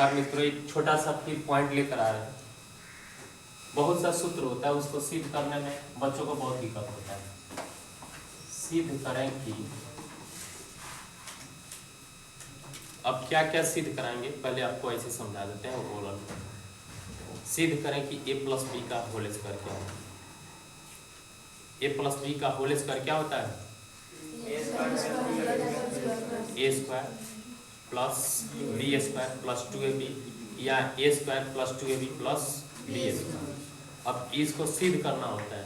नमस्कार मित्रों, एक छोटा सा फिर पॉइंट लेकर आ रहे हैं। बहुत सा सूत्र होता है, उसको सिद्ध करने में बच्चों को बहुत दिक्कत होता है। सिद्ध करें कि अब क्या क्या सिद्ध कराएंगे, पहले आपको ऐसे समझा देते हैं। वो सिद्ध करें कि a प्लस बी का होल स्क्वायर क्या है। a प्लस बी का होल स्क्वायर क्या होता है? a square plus B square plus 2ab या a square plus 2ab plus B square. अब इसको सिद्ध करना होता है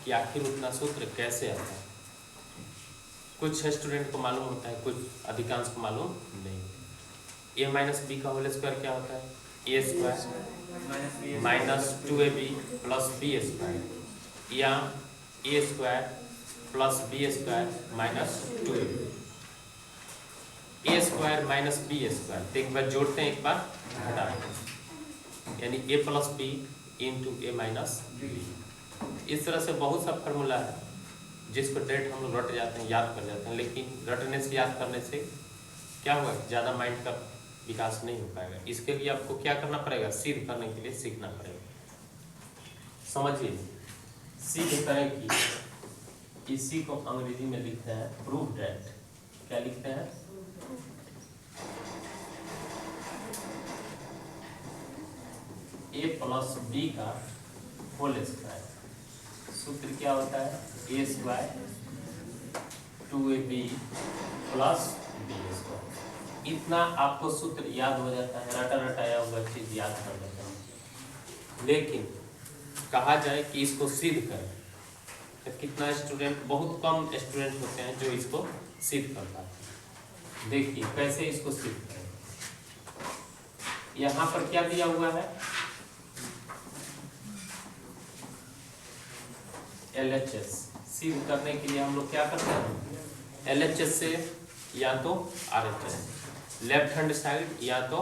कि आखिर उतना सूत्र कैसे आता है। कुछ स्टूडेंट को मालूम होता है, कुछ अधिकांश को मालूम नहीं। a माइनस बी का होल स्क्वायर क्या होता है? a square minus 2ab plus B square या a square plus B square minus 2ab। a square minus B square, तो एक बार जोड़ते हैं, एक बार घटाते हैं, यानी a plus B into A minus B. इस तरह से बहुत सा फॉर्मूला है जिसको डायरेक्ट हम लोग रट जाते हैं, याद कर जाते हैं, लेकिन रटने से याद करने से क्या होगा, ज़्यादा माइंड का विकास नहीं हो पाएगा। इसके लिए आपको क्या करना पड़ेगा, सिद्ध करने के लिए सीखना पड़ेगा। समझिए, सिद्ध करें कि इसी को अंग्रेजी में लिखते हैं प्रूव दैट। क्या लिखते हैं? a प्लस बी का होल स्क्वायर। सूत्र क्या होता है? a square 2ab plus B square. इतना आपको सूत्र याद हो जाता है, रटा रटाया हुआ चीज याद कर लेते हैं। लेकिन कहा जाए कि इसको सिद्ध करें तो कितना स्टूडेंट, बहुत कम स्टूडेंट होते हैं जो इसको सिद्ध कर पाते हैं। देखिए कैसे इसको सिद्ध करें। यहाँ पर क्या दिया हुआ है? LHS। सिद्ध करने के लिए हम लोग क्या करते हैं? LHS से या तो RHS, लेफ्ट हैंड साइड या तो।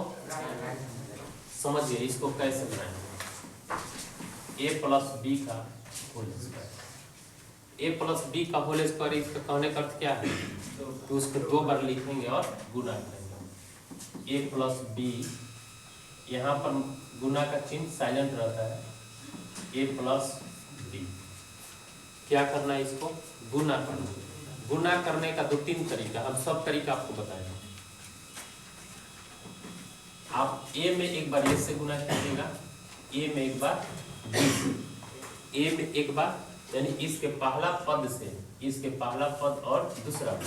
समझिए इसको कैसे बनाएंगे। a प्लस बी का whole square. a plus B का होल स्क्वायर, इसका कहने का अर्थ क्या है? तो उसको दो बार लिखेंगे और गुना करेंगे। a प्लस बी, यहाँ पर गुना का चिन्ह साइलेंट रहता है। a प्लस बी, क्या करना है, इसको गुना करना। गुना करने का दो तीन तरीका, हम सब तरीका आपको बताएंगे। आप a में एक बार a से गुना कीजिएगा, a में एक बार b से, a में एक बार, यानी इसके पहला पद से इसके पहला पद और दूसरा पद,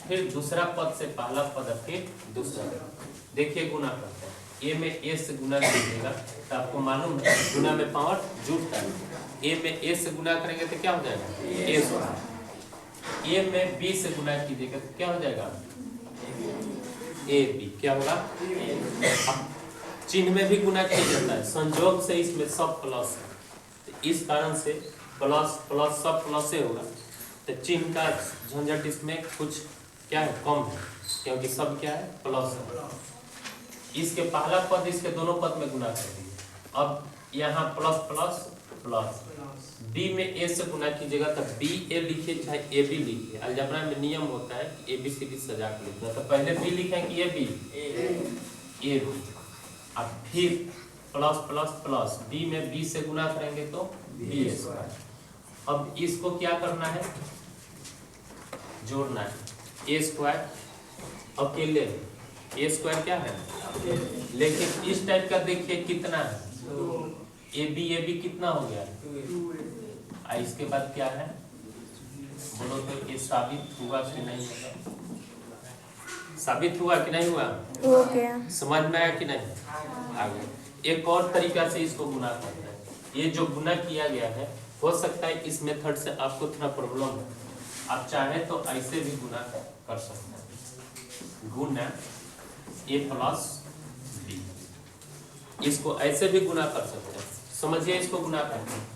फिर दूसरा पद से पहला पद और फिर दूसरा पद। देखिए गुना करते हैं। a में a से गुना कीजिएगा तो आपको मालूम है गुना में पावर जुड़ता है। a में a से गुना करेंगे तो क्या हो जाएगा? a square. a में b से गुना कीजिएगा तो क्या हो जाएगा? ab। क्या होगा? चिन्ह में भी गुना किया जाता है, संयोग से इसमें सब प्लस है, तो इस कारण से प्लस प्लस सब प्लस से होगा, तो चिन्ह का झंझट इसमें कुछ क्या है, कम है, क्योंकि सब क्या है, प्लस है। इसके पहला पद इसके दोनों पद में गुना कर दीजिए। अब यहाँ प्लस प्लस प्लस, b में a से गुना कीजिएगा तो b a लिखिए चाहे a b लिखिए। अलजेब्रा में नियम होता है कि a b c d सजा के लिखना, तो पहले b लिखें कि a b, अब फिर प्लस प्लस प्लस, b में b से गुना करेंगे तो b स्क्वायर। अब इसको क्या करना है, जोड़ना है। a स्क्वायर अकेले, a स्क्वायर क्या है, लेकिन इस टाइप का देखिए कितना है, a b कितना हो गया, इसके बाद क्या है बोलो तो ये साबित हुआ कि नहीं होगा? साबित हुआ कि नहीं हुआ? हो गया। समझ में आया कि नहीं? आ गया। एक और तरीका से इसको गुना करना है। ये जो गुना किया गया है, हो सकता है इस मेथड से आपको थोड़ा प्रॉब्लम है, आप चाहे तो ऐसे भी गुना कर सकते हैं। गुना a प्लस बी, इसको ऐसे भी गुना कर सकते हैं। समझिए इसको गुना करते हैं।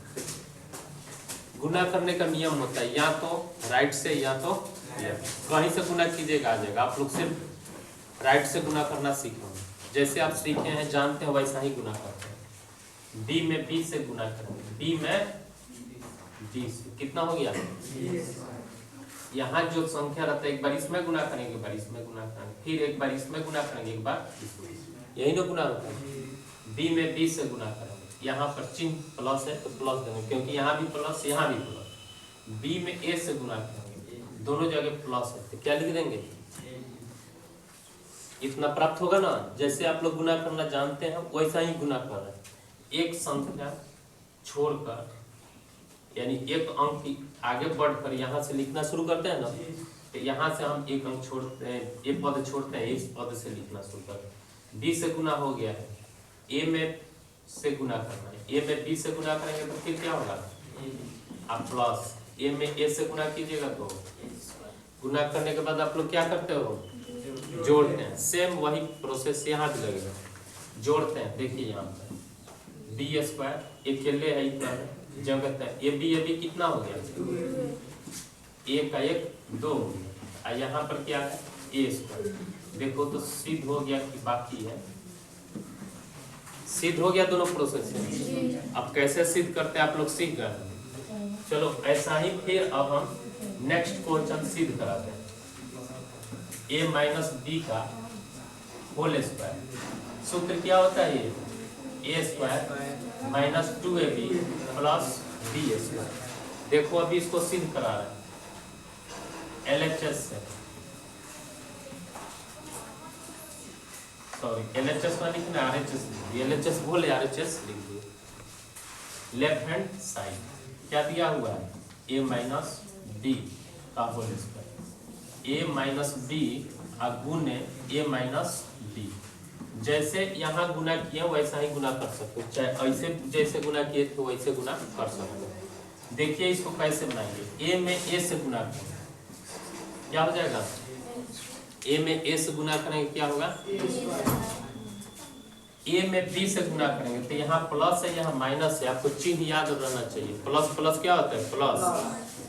गुना करने का नियम होता है या तो राइट से या तो लेफ्ट, कहीं से गुना कीजिएगा आ जाएगा। आप लोग सिर्फ राइट से गुना करना सीखेंगे, जैसे आप सीखे हैं जानते हैं वैसा ही गुना करते हैं। b में b से गुना करेंगे, b में b से कितना हो गया, यहाँ जो संख्या रहता है एक बार इसमें गुना करेंगे, एक बार इसमें गुना करेंगे, फिर एक बार इसमें गुना करेंगे, एक बार इसमें। यही ना गुना होता है। बी में बी से गुना करेंगे, यहाँ पर चिन्ह प्लस है तो प्लस देंगे, क्योंकि यहाँ भी प्लस यहाँ भी प्लस। बी में ए से गुना करेंगे, दोनों जगह प्लस है तो क्या लिख देंगे, इतना प्राप्त होगा ना। जैसे आप लोग गुना करना जानते हैं वैसा ही गुना कर रहे हैं। एक संख्या छोड़कर यानी एक अंक की आगे बढ़कर यहाँ से लिखना शुरू करते हैं ना, तो यहाँ से हम एक अंक छोड़ते हैं, एक पद छोड़ते हैं, इस पद से लिखना शुरू करते हैं। बी से गुना हो गया है, ए में से गुना करना है, ए में बी से गुना करेंगे तो फिर क्या होगा, आप प्लस ए में ए से गुना कीजिएगा तो गुना करने के बाद आप लोग क्या करते हो, जोड़ते हैं। सेम वही प्रोसेस यहाँ भी लगेगा, जोड़ते हैं। देखिए यहाँ पर बी स्क्वायर अकेले है इतना जगत है, ए बी कितना हो गया, ए का एक 2 हो गया, और यहाँ पर क्या है ए स्क्वायर। देखो तो सिद्ध हो गया कि बाकी है, सिद्ध हो गया दोनों प्रोसेस से। अब कैसे सिद्ध करते हैं आप लोग सीख गए। चलो ऐसा ही फिर अब हम नेक्स्ट क्वेश्चन सिद्ध कराते हैं। ए माइनस बी का होल स्क्वायर, सूत्र क्या होता है, ये a square minus 2ab plus B square. देखो अभी इसको सिद्ध करा रहे हैं LHS से, सॉरी LHS में लिखना RHS लिख दिए, LHS बोले RHS लिख दिए। लेफ्ट हैंड साइड क्या दिया हुआ है, ए माइनस बी का होल स्क्वायर, ए माइनस बी गुने ए माइनस बी। जैसे यहाँ गुना किया वैसा ही गुना कर सकते हो, चाहे ऐसे जैसे गुना किए थे वैसे गुना कर सकते हो। देखिए इसको कैसे बनाएंगे, ए में ए से गुना करेंगे, क्या हो जाएगा, ए में ए से गुना करेंगे क्या होगा, ए में बी से गुना करेंगे तो यहाँ प्लस है यहाँ माइनस है, आपको चिन्ह याद रहना चाहिए। प्लस प्लस क्या होता है प्लस,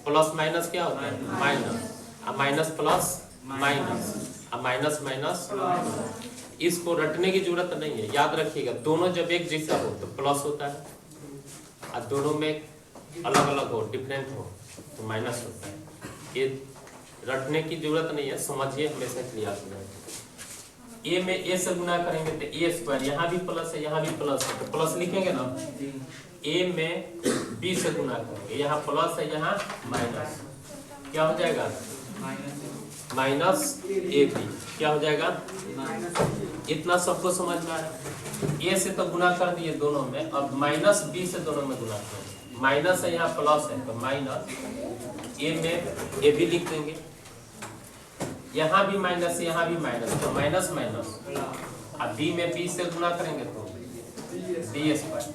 प्लस माइनस क्या होता है माइनस, अब माइनस प्लस माइनस, अब माइनस माइनस। इसको रटने की जरूरत नहीं है, याद रखिएगा दोनों जब एक जैसा हो तो प्लस होता है, और दोनों में अलग अलग हो डिफरेंट हो तो माइनस होता है। ये रटने की जरूरत नहीं है, समझिए हमेशा क्लियर हो जाएगा। ए में ए से गुना करेंगे तो ए स्क्वायर, यहाँ भी प्लस है यहाँ भी प्लस है तो प्लस लिखेंगे ना। ए में बी से गुना करेंगे, यहाँ प्लस है यहाँ माइनस, क्या हो जाएगा माइनस ए बी, क्या हो जाएगा, इतना सबको समझ में आया। ए से तो गुना कर दिए दोनों में, अब माइनस बी से दोनों में गुना करेंगे, माइनस है यहाँ प्लस है तो माइनस ए में ए बी लिख देंगे, यहाँ भी माइनस है यहाँ भी माइनस तो माइनस माइनस, अब बी में बी से गुना करेंगे तो बी स्क्वायर।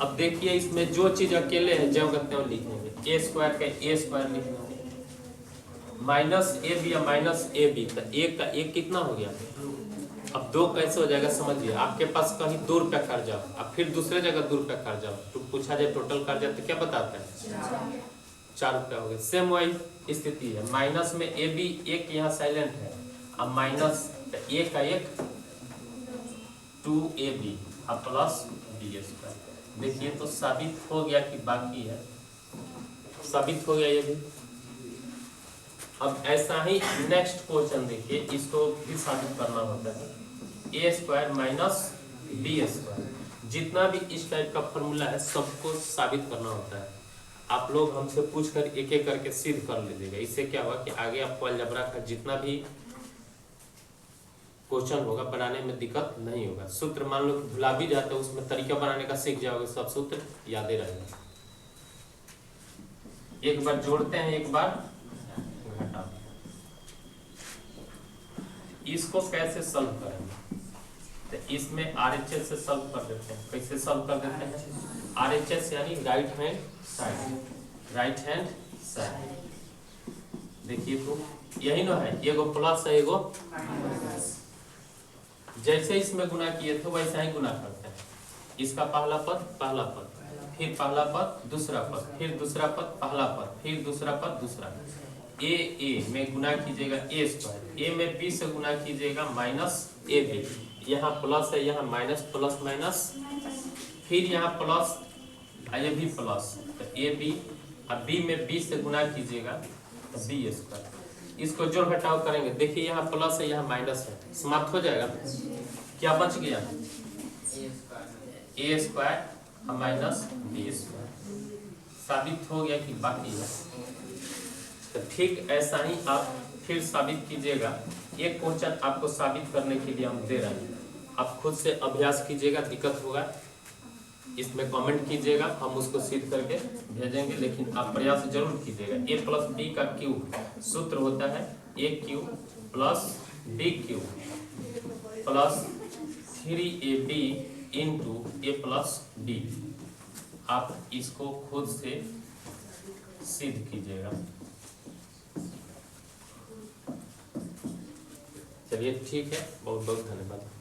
अब देखिए इसमें जो चीज अकेले है जो करते हैं लिख लेंगे, ए स्क्वायर का ए स्क्वायर लिख लेंगे, माइनस ए बी या माइनस ए बी, तो एक का एक कितना हो गया। अब 2 कैसे हो जाएगा समझिए, आपके पास कहीं 2 रुपया कर्जा, अब फिर दूसरे जगह 2 रुपया कर्जा, तो पूछा जाए टोटल कर्जा तो क्या बताता है 4 रुपया हो गया। सेम वही स्थिति है, माइनस में ए बी एक यहाँ साइलेंट है, अब माइनस ए का एक 2ab अब प्लस बी स्क्वायर। देखिए तो साबित हो गया कि बाकी है, साबित हो गया ये भी। अब ऐसा ही नेक्स्ट क्वेश्चन देखिए, इसको भी साबित करना होता है, ए स्क्वायर माइनस बी स्क्वायर। जितना भी इस टाइप का फॉर्मूला है सबको साबित करना होता है। आप लोग हमसे पूछ कर एक एक करके सिद्ध कर लीजिएगा, इससे क्या होगा कि आगे आपको अलजेब्रा का जितना भी क्वेश्चन होगा बनाने में दिक्कत नहीं होगा। सूत्र मान लो भुला भी जाते हैं उसमें तरीका बनाने का सीख जाओगे, सब सूत्र याद ही रहेगा। एक बार जोड़ते हैं एक बार घटा, इसको कैसे सॉल्व करेंगे, तो इसमें RHS से सॉल्व कर देते हैं। कैसे सॉल्व कर देते हैं, RHS यानी right hand side, right hand side. देखिए तो यही ना है, एगो प्लस है एगो माइनस, जैसे इसमें गुना किए थे वैसा ही गुना करते हैं। इसका पहला पद फिर पहला पद दूसरा पद फिर दूसरा पद पहला पद फिर दूसरा पद दूसरा। ए में गुना कीजिएगा ए स्क्वायर, ए में बी से गुना कीजिएगा माइनस ए बी, यहाँ प्लस है यहाँ माइनस प्लस माइनस, फिर यहाँ प्लस ये भी प्लस तो ए बी, अब बी में बी से गुना कीजिएगा तो बी स्क्वायर। इसको जोड़ घटाव करेंगे, देखिए यहाँ प्लस है यहाँ माइनस है, समाप्त हो जाएगा। क्या बच गया, ए स्क्वायर माइनस बी स्क्वायर। साबित हो गया कि बाकी है। तो ठीक ऐसा ही आप फिर साबित कीजिएगा। एक क्वेश्चन आपको साबित करने के लिए हम दे रहे हैं, आप खुद से अभ्यास कीजिएगा, दिक्कत होगा इसमें कमेंट कीजिएगा, हम उसको सिद्ध करके भेजेंगे, लेकिन आप प्रयास जरूर कीजिएगा। ए प्लस बी का क्यूब सूत्र होता है a cube plus b cube plus 3ab into a plus b. आप इसको खुद से सिद्ध कीजिएगा। चलिए ठीक है, बहुत बहुत धन्यवाद।